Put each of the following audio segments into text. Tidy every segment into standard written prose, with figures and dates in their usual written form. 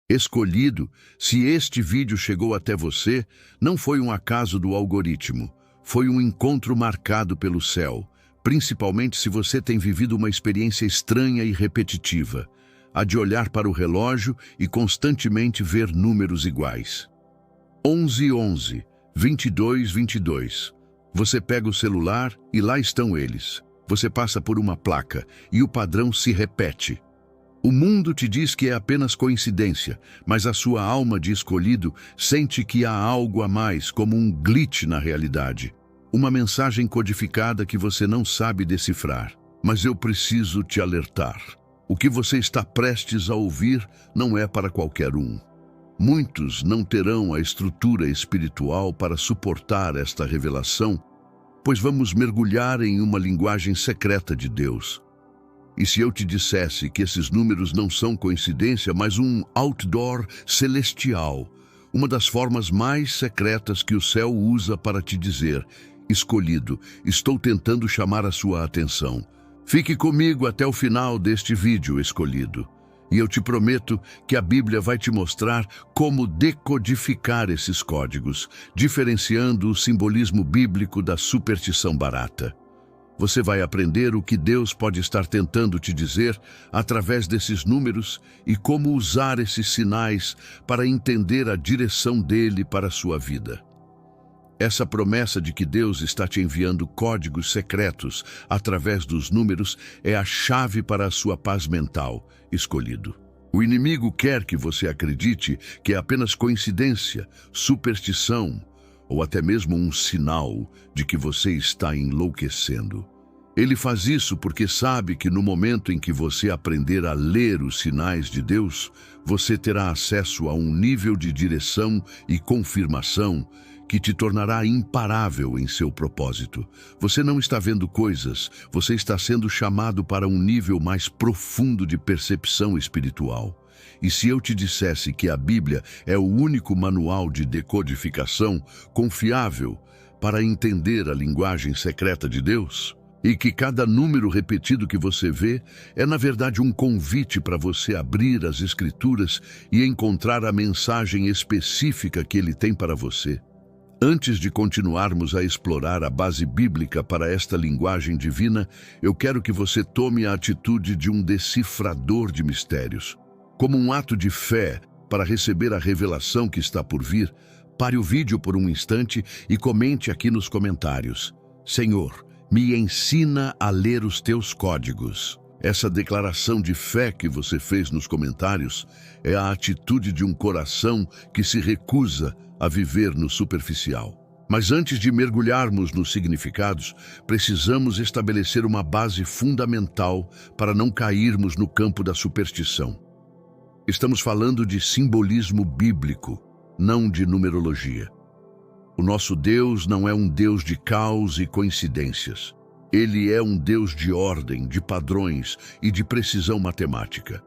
Escolhido, se este vídeo chegou até você, não foi um acaso do algoritmo, foi um encontro marcado pelo céu, principalmente se você tem vivido uma experiência estranha e repetitiva, a de olhar para o relógio e constantemente ver números iguais. 11:11, 22:22. Você pega o celular e lá estão eles. Você passa por uma placa e o padrão se repete. O mundo te diz que é apenas coincidência, mas a sua alma de escolhido sente que há algo a mais, como um glitch na realidade. Uma mensagem codificada que você não sabe decifrar. Mas eu preciso te alertar. O que você está prestes a ouvir não é para qualquer um. Muitos não terão a estrutura espiritual para suportar esta revelação, pois vamos mergulhar em uma linguagem secreta de Deus. E se eu te dissesse que esses números não são coincidência, mas um outdoor celestial, uma das formas mais secretas que o céu usa para te dizer: escolhido, estou tentando chamar a sua atenção. Fique comigo até o final deste vídeo, escolhido. E eu te prometo que a Bíblia vai te mostrar como decodificar esses códigos, diferenciando o simbolismo bíblico da superstição barata. Você vai aprender o que Deus pode estar tentando te dizer através desses números e como usar esses sinais para entender a direção dele para a sua vida. Essa promessa de que Deus está te enviando códigos secretos através dos números é a chave para a sua paz mental, escolhido. O inimigo quer que você acredite que é apenas coincidência, superstição, ou até mesmo um sinal de que você está enlouquecendo. Ele faz isso porque sabe que no momento em que você aprender a ler os sinais de Deus, você terá acesso a um nível de direção e confirmação que te tornará imparável em seu propósito. Você não está vendo coisas, você está sendo chamado para um nível mais profundo de percepção espiritual. E se eu te dissesse que a Bíblia é o único manual de decodificação confiável para entender a linguagem secreta de Deus? E que cada número repetido que você vê é, na verdade, um convite para você abrir as Escrituras e encontrar a mensagem específica que Ele tem para você. Antes de continuarmos a explorar a base bíblica para esta linguagem divina, eu quero que você tome a atitude de um decifrador de mistérios. Como um ato de fé para receber a revelação que está por vir, pare o vídeo por um instante e comente aqui nos comentários: Senhor, me ensina a ler os teus códigos. Essa declaração de fé que você fez nos comentários é a atitude de um coração que se recusa a viver no superficial. Mas antes de mergulharmos nos significados, precisamos estabelecer uma base fundamental para não cairmos no campo da superstição. Estamos falando de simbolismo bíblico, não de numerologia. O nosso Deus não é um Deus de caos e coincidências. Ele é um Deus de ordem, de padrões e de precisão matemática.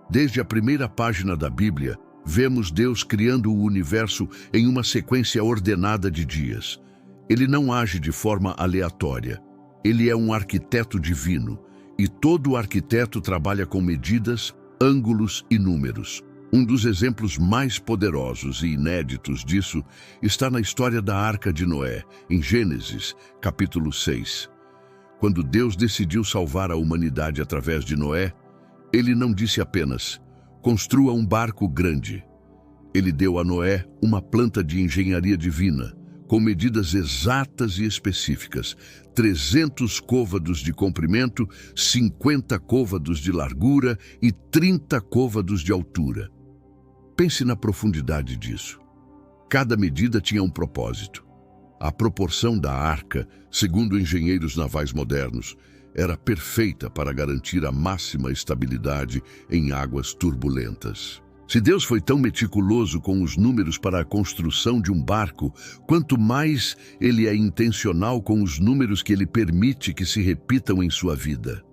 Desde a primeira página da Bíblia, vemos Deus criando o universo em uma sequência ordenada de dias. Ele não age de forma aleatória. Ele é um arquiteto divino, e todo arquiteto trabalha com medidas, ângulos e números. Um dos exemplos mais poderosos e inéditos disso está na história da Arca de Noé, em Gênesis, capítulo 6. Quando Deus decidiu salvar a humanidade através de Noé, Ele não disse apenas: construa um barco grande. Ele deu a Noé uma planta de engenharia divina, com medidas exatas e específicas: 300 côvados de comprimento, 50 côvados de largura e 30 côvados de altura. Pense na profundidade disso. Cada medida tinha um propósito. A proporção da arca, segundo engenheiros navais modernos, era perfeita para garantir a máxima estabilidade em águas turbulentas. Se Deus foi tão meticuloso com os números para a construção de um barco, quanto mais Ele é intencional com os números que Ele permite que se repitam em sua vida.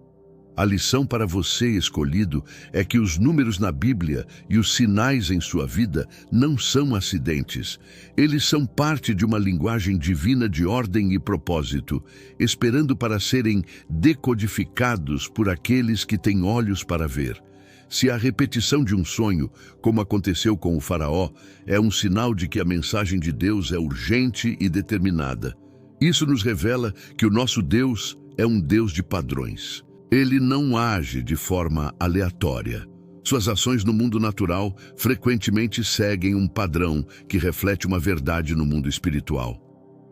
A lição para você, escolhido, é que os números na Bíblia e os sinais em sua vida não são acidentes. Eles são parte de uma linguagem divina de ordem e propósito, esperando para serem decodificados por aqueles que têm olhos para ver. Se a repetição de um sonho, como aconteceu com o faraó, é um sinal de que a mensagem de Deus é urgente e determinada, isso nos revela que o nosso Deus é um Deus de padrões. Ele não age de forma aleatória. Suas ações no mundo natural frequentemente seguem um padrão que reflete uma verdade no mundo espiritual.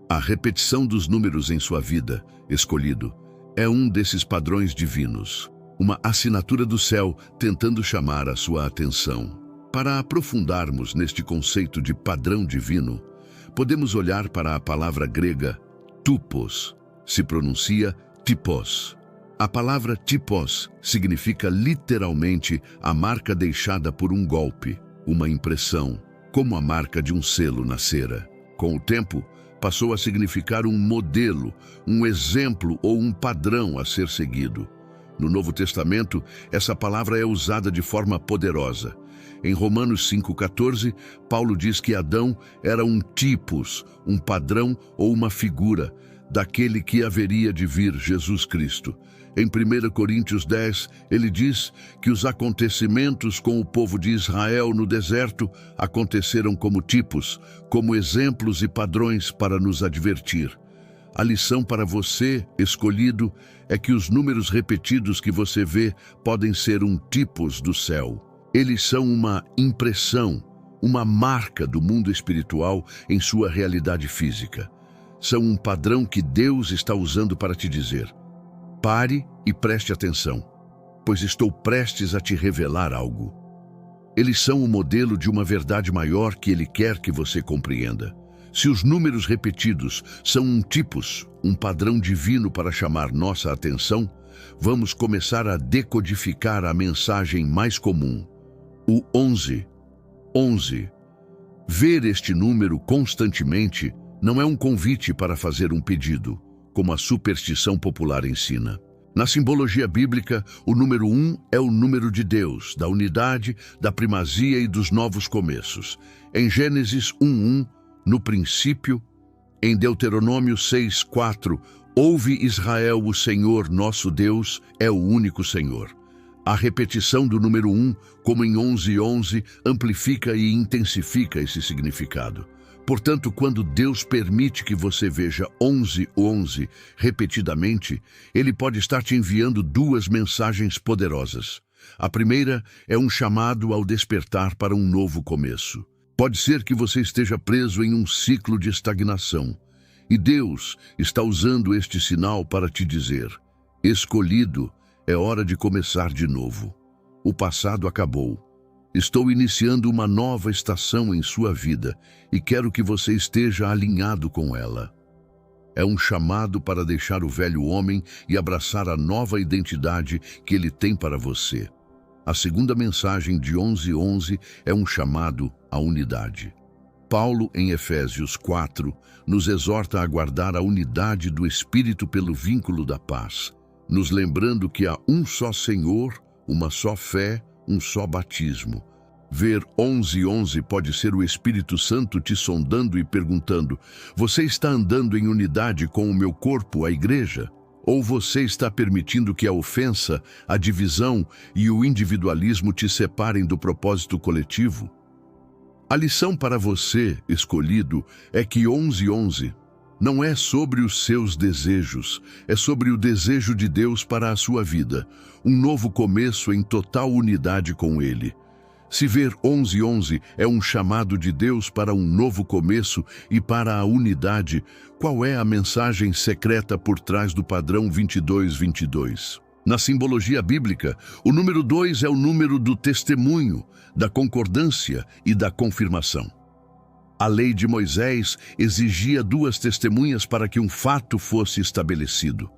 A repetição dos números em sua vida, escolhido, é um desses padrões divinos, uma assinatura do céu tentando chamar a sua atenção. Para aprofundarmos neste conceito de padrão divino, podemos olhar para a palavra grega tupos, se pronuncia tipos. A palavra tipos significa literalmente a marca deixada por um golpe, uma impressão, como a marca de um selo na cera. Com o tempo, passou a significar um modelo, um exemplo ou um padrão a ser seguido. No Novo Testamento, essa palavra é usada de forma poderosa. Em Romanos 5,14, Paulo diz que Adão era um tipos, um padrão ou uma figura daquele que haveria de vir, Jesus Cristo. Em 1 Coríntios 10, ele diz que os acontecimentos com o povo de Israel no deserto aconteceram como tipos, como exemplos e padrões para nos advertir. A lição para você, escolhido, é que os números repetidos que você vê podem ser um tipos do céu. Eles são uma impressão, uma marca do mundo espiritual em sua realidade física. São um padrão que Deus está usando para te dizer: pare e preste atenção, pois estou prestes a te revelar algo. Eles são o modelo de uma verdade maior que Ele quer que você compreenda. Se os números repetidos são um tipos, um padrão divino para chamar nossa atenção, vamos começar a decodificar a mensagem mais comum. O 11. 11. Ver este número constantemente não é um convite para fazer um pedido, como a superstição popular ensina. Na simbologia bíblica, o número 1 é o número de Deus, da unidade, da primazia e dos novos começos. Em Gênesis 1:1, no princípio, em Deuteronômio 6:4, ouve Israel, o Senhor nosso Deus é o único Senhor. A repetição do número 1, como em 11:11, amplifica e intensifica esse significado. Portanto, quando Deus permite que você veja 11:11 repetidamente, Ele pode estar te enviando duas mensagens poderosas. A primeira é um chamado ao despertar para um novo começo. Pode ser que você esteja preso em um ciclo de estagnação, e Deus está usando este sinal para te dizer: escolhido, é hora de começar de novo. O passado acabou. Estou iniciando uma nova estação em sua vida e quero que você esteja alinhado com ela. É um chamado para deixar o velho homem e abraçar a nova identidade que ele tem para você. A segunda mensagem de 11:11 é um chamado à unidade. Paulo, em Efésios 4, nos exorta a guardar a unidade do Espírito pelo vínculo da paz, nos lembrando que há um só Senhor, uma só fé, um só batismo. Ver 11:11 pode ser o Espírito Santo te sondando e perguntando: você está andando em unidade com o meu corpo, a igreja? Ou você está permitindo que a ofensa, a divisão e o individualismo te separem do propósito coletivo? A lição para você, escolhido, é que 11:11 não é sobre os seus desejos, é sobre o desejo de Deus para a sua vida, um novo começo em total unidade com Ele. Se ver 11:11 é um chamado de Deus para um novo começo e para a unidade, qual é a mensagem secreta por trás do padrão 22:22? Na simbologia bíblica, o número 2 é o número do testemunho, da concordância e da confirmação. A lei de Moisés exigia 2 testemunhas para que um fato fosse estabelecido.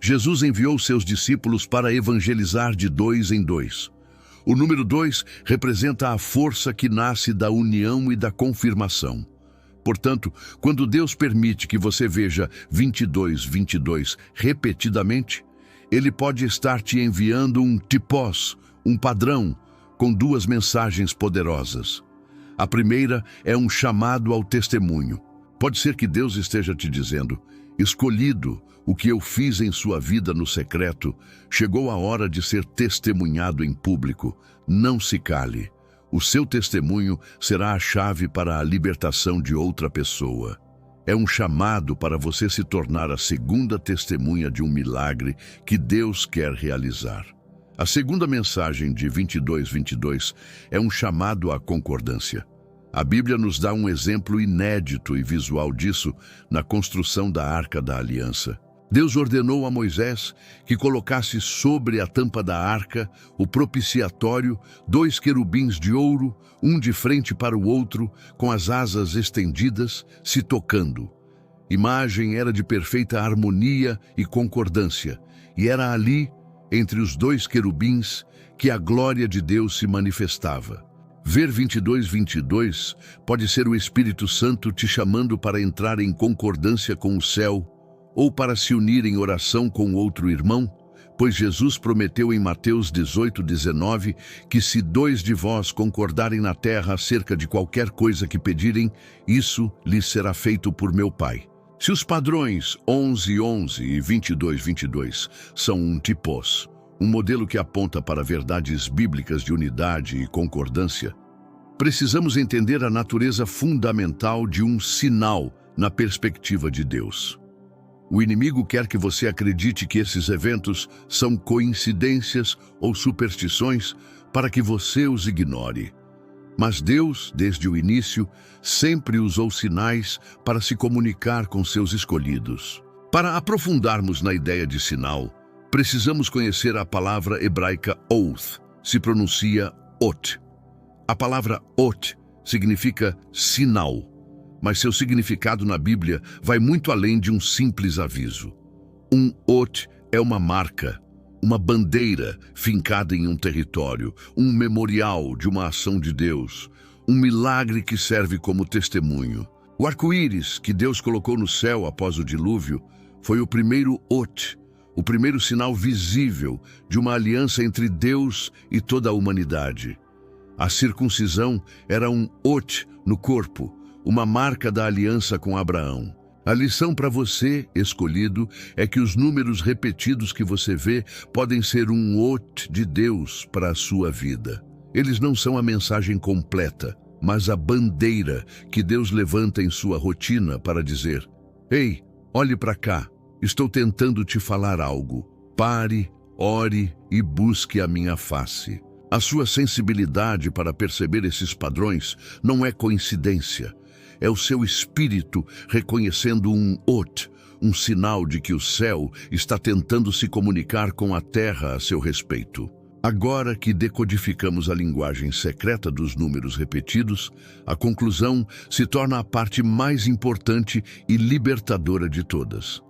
Jesus enviou seus discípulos para evangelizar de 2 em 2. O número 2 representa a força que nasce da união e da confirmação. Portanto, quando Deus permite que você veja 22:22 repetidamente, Ele pode estar te enviando um tipos, um padrão, com 2 mensagens poderosas. A primeira é um chamado ao testemunho. Pode ser que Deus esteja te dizendo: Escolhido, o que eu fiz em sua vida no secreto, chegou a hora de ser testemunhado em público. Não se cale. O seu testemunho será a chave para a libertação de outra pessoa. É um chamado para você se tornar a segunda testemunha de um milagre que Deus quer realizar. A segunda mensagem de 22:22 é um chamado à concordância. A Bíblia nos dá um exemplo inédito e visual disso na construção da Arca da Aliança. Deus ordenou a Moisés que colocasse sobre a tampa da arca, o propiciatório, 2 querubins de ouro, um de frente para o outro, com as asas estendidas, se tocando. Imagem era de perfeita harmonia e concordância, e era ali, entre os 2 querubins, que a glória de Deus se manifestava. Ver 22:22 pode ser o Espírito Santo te chamando para entrar em concordância com o céu, ou para se unir em oração com outro irmão, pois Jesus prometeu em Mateus 18:19 que se 2 de vós concordarem na terra acerca de qualquer coisa que pedirem, isso lhes será feito por meu Pai. Se os padrões 11:11 e 22:22 são um tipos, um modelo que aponta para verdades bíblicas de unidade e concordância, precisamos entender a natureza fundamental de um sinal na perspectiva de Deus. O inimigo quer que você acredite que esses eventos são coincidências ou superstições para que você os ignore. Mas Deus, desde o início, sempre usou sinais para se comunicar com seus escolhidos. Para aprofundarmos na ideia de sinal, precisamos conhecer a palavra hebraica oath, se pronuncia ot. A palavra ot significa sinal, mas seu significado na Bíblia vai muito além de um simples aviso. Um ot é uma marca, uma bandeira fincada em um território, um memorial de uma ação de Deus, um milagre que serve como testemunho. O arco-íris que Deus colocou no céu após o dilúvio foi o primeiro ot, o primeiro sinal visível de uma aliança entre Deus e toda a humanidade. A circuncisão era um ot no corpo, uma marca da aliança com Abraão. A lição para você, escolhido, é que os números repetidos que você vê podem ser um ot de Deus para a sua vida. Eles não são a mensagem completa, mas a bandeira que Deus levanta em sua rotina para dizer: "Ei, olhe para cá, estou tentando te falar algo. Pare, ore e busque a minha face." A sua sensibilidade para perceber esses padrões não é coincidência. É o seu espírito reconhecendo um ot, um sinal de que o céu está tentando se comunicar com a terra a seu respeito. Agora que decodificamos a linguagem secreta dos números repetidos, a conclusão se torna a parte mais importante e libertadora de todas.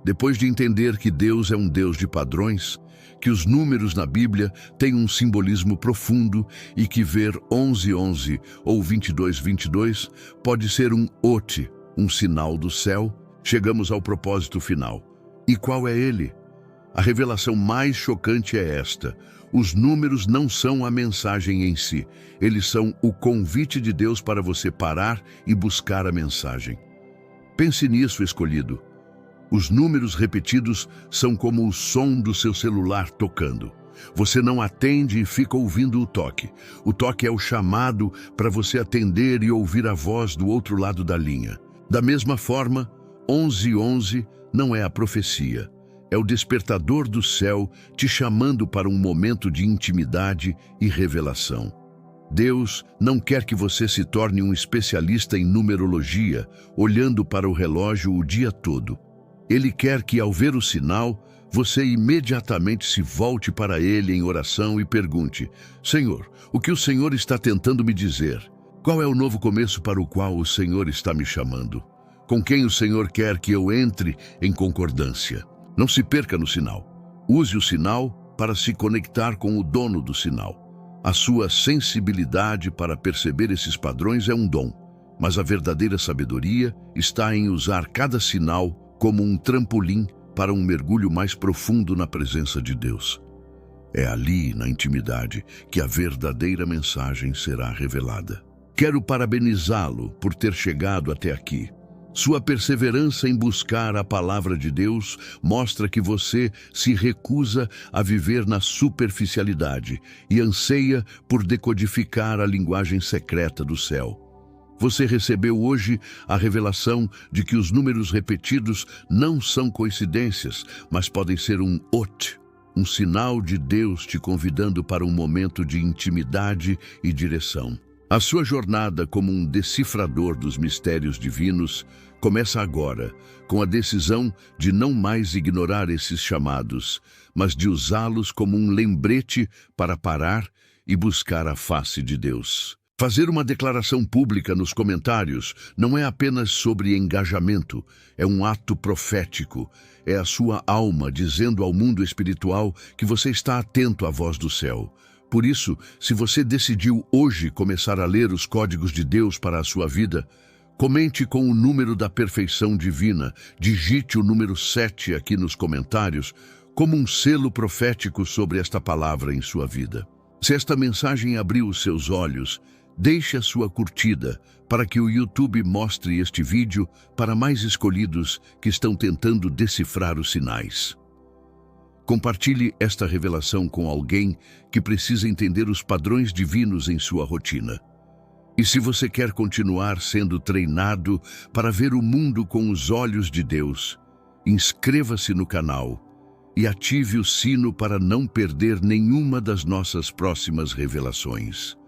Depois de entender que Deus é um Deus de padrões, que os números na Bíblia têm um simbolismo profundo e que ver 11:11 ou 22:22 pode ser um ot, um sinal do céu, chegamos ao propósito final. E qual é ele? A revelação mais chocante é esta: os números não são a mensagem em si, eles são o convite de Deus para você parar e buscar a mensagem. Pense nisso, escolhido. Os números repetidos são como o som do seu celular tocando. Você não atende e fica ouvindo o toque. O toque é o chamado para você atender e ouvir a voz do outro lado da linha. Da mesma forma, 11:11 não é a profecia. É o despertador do céu te chamando para um momento de intimidade e revelação. Deus não quer que você se torne um especialista em numerologia, olhando para o relógio o dia todo. Ele quer que, ao ver o sinal, você imediatamente se volte para Ele em oração e pergunte: Senhor, o que o Senhor está tentando me dizer? Qual é o novo começo para o qual o Senhor está me chamando? Com quem o Senhor quer que eu entre em concordância? Não se perca no sinal. Use o sinal para se conectar com o dono do sinal. A sua sensibilidade para perceber esses padrões é um dom, mas a verdadeira sabedoria está em usar cada sinal como um trampolim para um mergulho mais profundo na presença de Deus. É ali, na intimidade, que a verdadeira mensagem será revelada. Quero parabenizá-lo por ter chegado até aqui. Sua perseverança em buscar a palavra de Deus mostra que você se recusa a viver na superficialidade e anseia por decodificar a linguagem secreta do céu. Você recebeu hoje a revelação de que os números repetidos não são coincidências, mas podem ser um ot, um sinal de Deus te convidando para um momento de intimidade e direção. A sua jornada como um decifrador dos mistérios divinos começa agora, com a decisão de não mais ignorar esses chamados, mas de usá-los como um lembrete para parar e buscar a face de Deus. Fazer uma declaração pública nos comentários não é apenas sobre engajamento, é um ato profético. É a sua alma dizendo ao mundo espiritual que você está atento à voz do céu. Por isso, se você decidiu hoje começar a ler os códigos de Deus para a sua vida, comente com o número da perfeição divina, digite o número 7 aqui nos comentários, como um selo profético sobre esta palavra em sua vida. Se esta mensagem abriu os seus olhos, deixe a sua curtida para que o YouTube mostre este vídeo para mais escolhidos que estão tentando decifrar os sinais. Compartilhe esta revelação com alguém que precisa entender os padrões divinos em sua rotina. E se você quer continuar sendo treinado para ver o mundo com os olhos de Deus, inscreva-se no canal e ative o sino para não perder nenhuma das nossas próximas revelações.